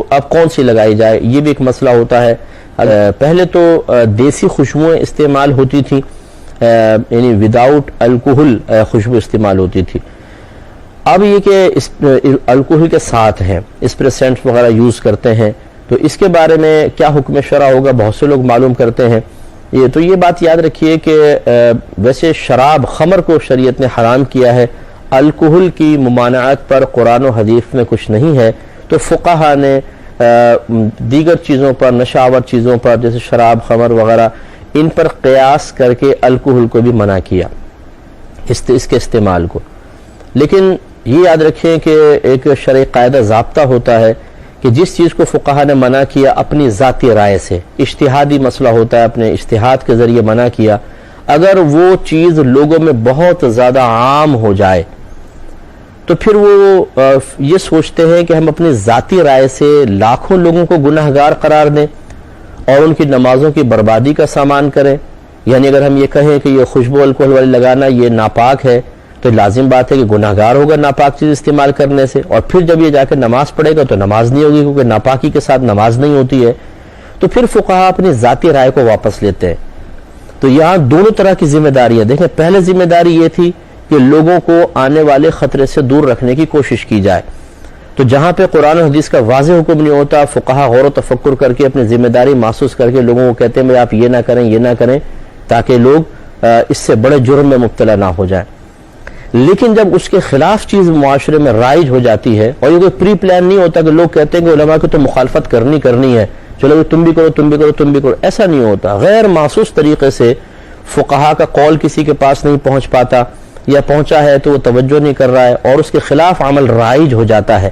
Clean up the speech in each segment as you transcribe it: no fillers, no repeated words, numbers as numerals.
اب کون سی لگائی جائے، یہ بھی ایک مسئلہ ہوتا ہے۔ پہلے تو دیسی خوشبوئیں استعمال ہوتی تھیں، یعنی وداؤٹ الکوہل خوشبو استعمال ہوتی تھی۔ اب یہ کہ الکوہل کے ساتھ ہیں، اسپریسنٹ وغیرہ یوز کرتے ہیں، تو اس کے بارے میں کیا حکم شرع ہوگا، بہت سے لوگ معلوم کرتے ہیں۔ تو یہ بات یاد رکھیے کہ ویسے شراب خمر کو شریعت نے حرام کیا ہے، الکوہل کی ممانعت پر قرآن و حدیث میں کچھ نہیں ہے، تو فقہا نے دیگر چیزوں پر، نشہ آور چیزوں پر جیسے شراب خمر وغیرہ، ان پر قیاس کر کے الکوہل کو بھی منع کیا، اس کے استعمال کو۔ لیکن یہ یاد رکھیں کہ ایک شرعی قاعدہ ضابطہ ہوتا ہے کہ جس چیز کو فقہا نے منع کیا اپنی ذاتی رائے سے، اجتہادی مسئلہ ہوتا ہے، اپنے اجتہاد کے ذریعے منع کیا، اگر وہ چیز لوگوں میں بہت زیادہ عام ہو جائے تو پھر وہ یہ سوچتے ہیں کہ ہم اپنی ذاتی رائے سے لاکھوں لوگوں کو گناہ گار قرار دیں اور ان کی نمازوں کی بربادی کا سامان کریں۔ یعنی اگر ہم یہ کہیں کہ یہ خوشبو الکوہل والی لگانا یہ ناپاک ہے تو لازم بات ہے کہ گناہ گار ہوگا ناپاک چیز استعمال کرنے سے، اور پھر جب یہ جا کے نماز پڑھے گا تو نماز نہیں ہوگی، کیونکہ ناپاکی کے ساتھ نماز نہیں ہوتی ہے۔ تو پھر فقہا اپنی ذاتی رائے کو واپس لیتے ہیں۔ تو یہاں دونوں طرح کی ذمہ داریاں دیکھیں، پہلے ذمہ داری یہ تھی کہ لوگوں کو آنے والے خطرے سے دور رکھنے کی کوشش کی جائے، تو جہاں پہ قرآن و حدیث کا واضح حکم نہیں ہوتا، فقہا غور و تفکر کر کے اپنی ذمہ داری محسوس کر کے لوگوں کو کہتے ہیں بھائی آپ یہ نہ کریں، یہ نہ کریں، تاکہ لوگ اس سے بڑے جرم میں مبتلا نہ ہو جائیں۔ لیکن جب اس کے خلاف چیز معاشرے میں رائج ہو جاتی ہے، اور یہ کوئی پری پلان نہیں ہوتا کہ لوگ کہتے ہیں کہ علماء کو تو مخالفت کرنی ہے، چلو تم بھی کرو تم بھی کرو تم بھی کرو، ایسا نہیں ہوتا۔ غیر محسوس طریقے سے فقہا کا قول کسی کے پاس نہیں پہنچ پاتا، یا پہنچا ہے تو وہ توجہ نہیں کر رہا ہے اور اس کے خلاف عمل رائج ہو جاتا ہے،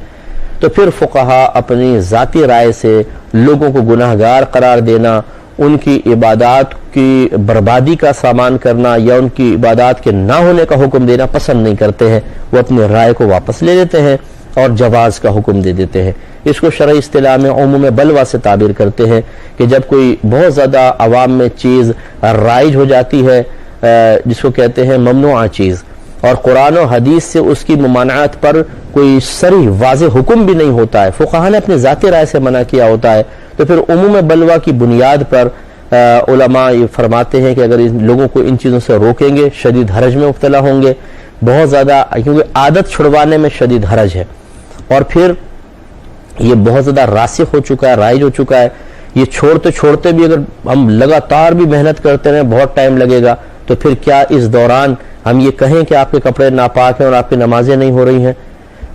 تو پھر فقہا اپنی ذاتی رائے سے لوگوں کو گناہ گار قرار دینا، ان کی عبادات کی بربادی کا سامان کرنا یا ان کی عبادات کے نہ ہونے کا حکم دینا پسند نہیں کرتے ہیں، وہ اپنی رائے کو واپس لے لیتے ہیں اور جواز کا حکم دے دیتے ہیں۔ اس کو شرعی اصطلاح میں عموم بلوہ سے تعبیر کرتے ہیں کہ جب کوئی بہت زیادہ عوام میں چیز رائج ہو جاتی ہے، جس کو کہتے ہیں ممنوعہ چیز، اور قرآن و حدیث سے اس کی ممانعت پر کوئی صریح واضح حکم بھی نہیں ہوتا ہے، فقہا نے اپنی ذاتی رائے سے منع کیا ہوتا ہے، تو پھر عموم بلوہ کی بنیاد پر علماء یہ فرماتے ہیں کہ اگر ان لوگوں کو ان چیزوں سے روکیں گے شدید حرج میں مبتلا ہوں گے، بہت زیادہ، کیونکہ عادت چھڑوانے میں شدید حرج ہے، اور پھر یہ بہت زیادہ راسخ ہو چکا ہے، رائج ہو چکا ہے، یہ چھوڑتے بھی اگر ہم لگاتار بھی محنت کرتے رہیں بہت ٹائم لگے گا، تو پھر کیا اس دوران ہم یہ کہیں کہ آپ کے کپڑے ناپاک ہیں اور آپ کی نمازیں نہیں ہو رہی ہیں؟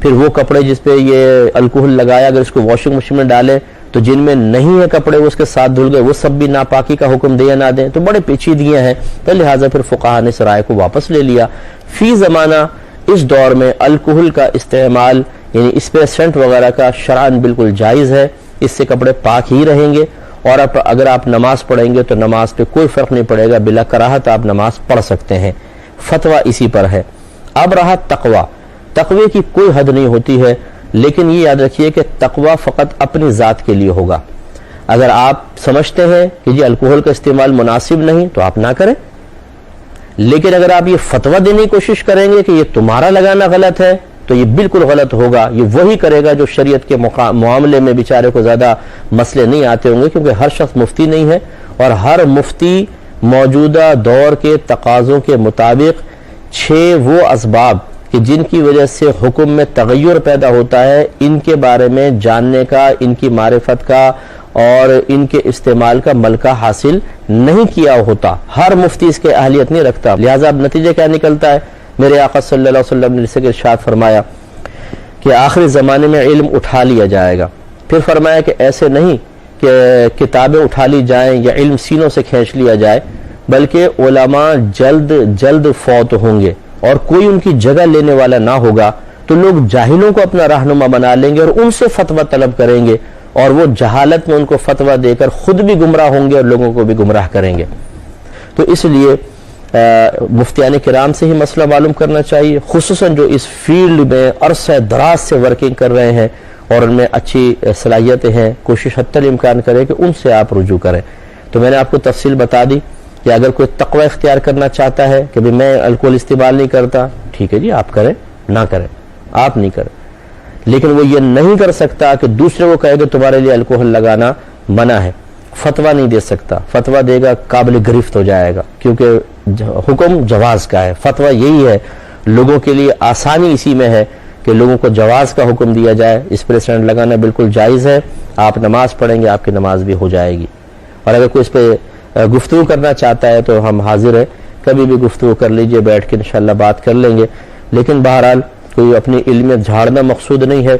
پھر وہ کپڑے جس پہ یہ الکوہل لگایا اگر اس کو واشنگ مشین میں ڈالیں تو جن میں نہیں ہے کپڑے وہ اس کے ساتھ دھل گئے، وہ سب بھی ناپاکی کا حکم دے یا نہ دیں، تو بڑے پیچیدگیاں ہیں، تو لہٰذا پھر فقہا نے اس رائے کو واپس لے لیا۔ فی زمانہ اس دور میں الکوہل کا استعمال یعنی اسپریسنٹ وغیرہ کا شرعاً بالکل جائز ہے، اس سے کپڑے پاک ہی رہیں گے، اور اگر آپ نماز پڑھیں گے تو نماز پہ کوئی فرق نہیں پڑے گا، بلا کراہت آپ نماز پڑھ سکتے ہیں۔ فتویٰ اسی پر ہے۔ اب رہا تقویٰ، تقوی کی کوئی حد نہیں ہوتی ہے، لیکن یہ یاد رکھیے کہ تقویٰ فقط اپنی ذات کے لیے ہوگا۔ اگر آپ سمجھتے ہیں کہ جی الکوہل کا استعمال مناسب نہیں تو آپ نہ کریں، لیکن اگر آپ یہ فتویٰ دینے کی کوشش کریں گے کہ یہ تمہارا لگانا غلط ہے تو یہ بالکل غلط ہوگا۔ یہ وہی کرے گا جو شریعت کے معاملے میں بیچارے کو زیادہ مسئلے نہیں آتے ہوں گے، کیونکہ ہر شخص مفتی نہیں ہے، اور ہر مفتی موجودہ دور کے تقاضوں کے مطابق 6 وہ اسباب کہ جن کی وجہ سے حکم میں تغیر پیدا ہوتا ہے، ان کے بارے میں جاننے کا، ان کی معرفت کا اور ان کے استعمال کا ملکہ حاصل نہیں کیا ہوتا۔ ہر مفتی اس کے اہلیت نہیں رکھتا، لہٰذا اب نتیجہ کیا نکلتا ہے؟ میرے آقا صلی اللہ علیہ وسلم نے اسے ارشاد فرمایا کہ آخری زمانے میں علم اٹھا لیا جائے گا، پھر فرمایا کہ ایسے نہیں کہ کتابیں اٹھا لی جائیں یا علم سینوں سے کھینچ لیا جائے، بلکہ علماء جلد فوت ہوں گے اور کوئی ان کی جگہ لینے والا نہ ہوگا، تو لوگ جاہلوں کو اپنا رہنما بنا لیں گے اور ان سے فتویٰ طلب کریں گے، اور وہ جہالت میں ان کو فتویٰ دے کر خود بھی گمراہ ہوں گے اور لوگوں کو بھی گمراہ کریں گے۔ تو اس لیے مفتیان کرام سے ہی مسئلہ معلوم کرنا چاہیے، خصوصاً جو اس فیلڈ میں عرصہ دراز سے ورکنگ کر رہے ہیں اور ان میں اچھی صلاحیتیں ہیں، کوشش حتی الامکان کریں کہ ان سے آپ رجوع کریں۔ تو میں نے آپ کو تفصیل بتا دی کہ اگر کوئی تقوی اختیار کرنا چاہتا ہے کہ میں الکوہل استعمال نہیں کرتا، ٹھیک ہے جی آپ کریں، نہ کریں آپ نہیں کریں، لیکن وہ یہ نہیں کر سکتا کہ دوسرے کو کہے کہ تمہارے لیے الکوہل لگانا منع ہے، فتویٰ نہیں دے سکتا، فتویٰ دے گا قابل گرفت ہو جائے گا، کیونکہ حکم جواز کا ہے، فتویٰ یہی ہے، لوگوں کے لیے آسانی اسی میں ہے کہ لوگوں کو جواز کا حکم دیا جائے، اس پر اسٹینڈ لگانا بالکل جائز ہے، آپ نماز پڑھیں گے آپ کی نماز بھی ہو جائے گی، اور اگر کوئی اس پہ گفتگو کرنا چاہتا ہے تو ہم حاضر ہیں، کبھی بھی گفتگو کر لیجئے، بیٹھ کے انشاءاللہ بات کر لیں گے، لیکن بہرحال کوئی اپنی علمیت جھاڑنا مقصود نہیں ہے،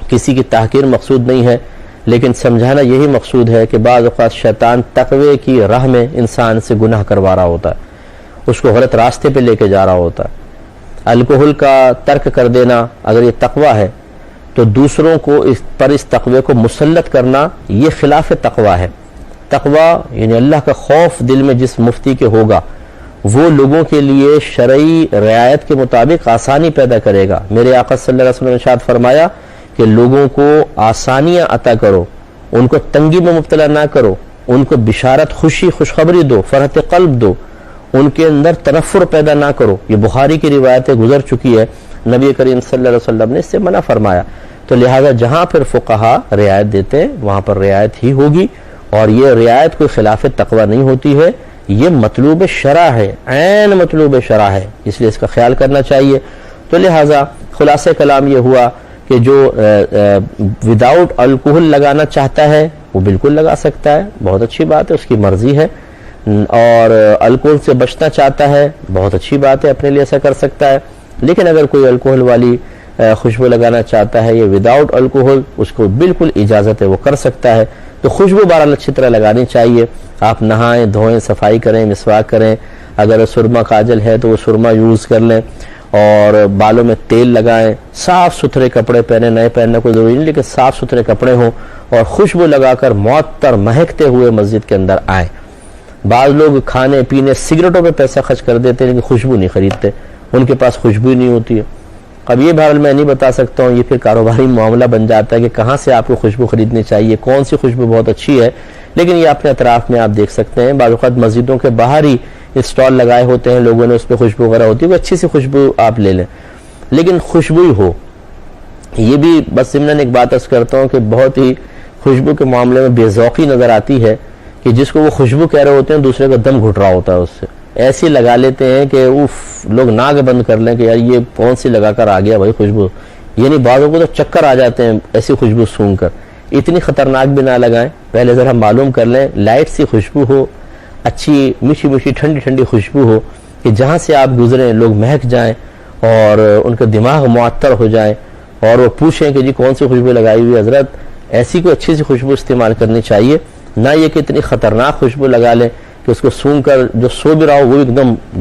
کسی کی تحقیر مقصود نہیں ہے، لیکن سمجھانا یہی مقصود ہے کہ بعض اوقات شیطان تقوی کی راہ میں انسان سے گناہ کروا رہا ہوتا ہے، اس کو غلط راستے پہ لے کے جا رہا ہوتا ہے۔ الکوہل کا ترک کر دینا اگر یہ تقوی ہے تو دوسروں کو اس تقوی کو مسلط کرنا یہ خلاف تقوی ہے۔ تقوی یعنی اللہ کا خوف دل میں جس مفتی کے ہوگا وہ لوگوں کے لیے شرعی رعایت کے مطابق آسانی پیدا کرے گا۔ میرے آقا صلی اللہ علیہ وسلم نے ارشاد فرمایا کہ لوگوں کو آسانیاں عطا کرو، ان کو تنگی میں مبتلا نہ کرو، ان کو بشارت، خوشی، خوشخبری دو، فرحت قلب دو، ان کے اندر تنفر پیدا نہ کرو۔ یہ بخاری کی روایتیں گزر چکی ہے، نبی کریم صلی اللہ علیہ وسلم نے اس سے منع فرمایا، تو لہٰذا جہاں پھر فقہا رعایت دیتے ہیں وہاں پر رعایت ہی ہوگی، اور یہ رعایت کوئی خلاف تقوی نہیں ہوتی ہے، یہ مطلوب شرع ہے، عین مطلوب شرع ہے، اس لیے اس کا خیال کرنا چاہیے۔ تو لہٰذا خلاصہ کلام یہ ہوا کہ جو وداؤٹ الکوہل لگانا چاہتا ہے وہ بالکل لگا سکتا ہے، بہت اچھی بات ہے، اس کی مرضی ہے، اور الکوہل سے بچنا چاہتا ہے بہت اچھی بات ہے، اپنے لیے ایسا کر سکتا ہے، لیکن اگر کوئی الکوہل والی خوشبو لگانا چاہتا ہے یہ وداؤٹ الکوہل، اس کو بالکل اجازت ہے، وہ کر سکتا ہے۔ تو خوشبو بہرحال اچھی طرح لگانی چاہیے، آپ نہائیں دھوئیں، صفائی کریں، مسواک کریں، اگر سرما کاجل ہے تو وہ سرما یوز کر لیں، اور بالوں میں تیل لگائیں، صاف ستھرے کپڑے پہنیں، نئے پہننا کوئی ضروری نہیں لیکن صاف ستھرے کپڑے ہوں، اور خوشبو لگا کر معطر مہکتے ہوئے مسجد کے اندر آئیں۔ بعض لوگ کھانے پینے سگریٹوں پہ پیسہ خرچ کر دیتے ہیں لیکن خوشبو نہیں خریدتے، ان کے پاس خوشبو ہی نہیں ہوتی ہے۔ اب یہ بہرحال میں نہیں بتا سکتا ہوں، یہ پھر کاروباری معاملہ بن جاتا ہے کہ کہاں سے آپ کو خوشبو خریدنی چاہیے، کون سی خوشبو بہت اچھی ہے، لیکن یہ اپنے اطراف میں آپ دیکھ سکتے ہیں، بعض اوقات مسجدوں کے باہر ہی اسٹال لگائے ہوتے ہیں، لوگوں نے اس پہ خوشبو وغیرہ ہوتی ہے، وہ اچھی سی خوشبو آپ لے لیں، لیکن خوشبو ہی ہو۔ یہ بھی بس ضمن ایک بات عرض کرتا ہوں کہ بہت ہی خوشبو کے معاملے میں بے ذوقی نظر آتی ہے کہ جس کو وہ خوشبو کہہ رہے ہوتے ہیں دوسرے کا دم گھٹ رہا ہوتا ہے، اس سے ایسی لگا لیتے ہیں کہ لوگ ناک بند کر لیں کہ یار یہ کون سی لگا کر آ گیا بھائی خوشبو، یعنی بعضوں کو تو چکر آ جاتے ہیں ایسی خوشبو سونگھ کر۔ اتنی خطرناک بھی نہ لگائیں، پہلے ذرا معلوم کر لیں، لائٹ سی خوشبو ہو، اچھی میٹھی میٹھی ٹھنڈی ٹھنڈی خوشبو ہو کہ جہاں سے آپ گزریں لوگ مہک جائیں اور ان کا دماغ معطر ہو جائے، اور وہ پوچھیں کہ جی کون سی خوشبو لگائی ہوئی حضرت، ایسی کوئی اچھی سی خوشبو استعمال کرنی چاہیے، نہ یہ کہ اتنی خطرناک خوشبو لگا لیں کہ اس کو سونگھ کر جو سو بھی رہا ہو وہ ایک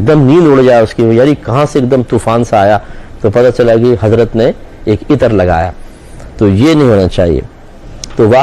دم نیند اڑ جائے اس کی، یعنی کہاں سے ایک دم طوفان سا آیا تو پتہ چلا کہ حضرت نے ایک عطر لگایا، تو یہ نہیں ہونا چاہیے۔ تو واقعی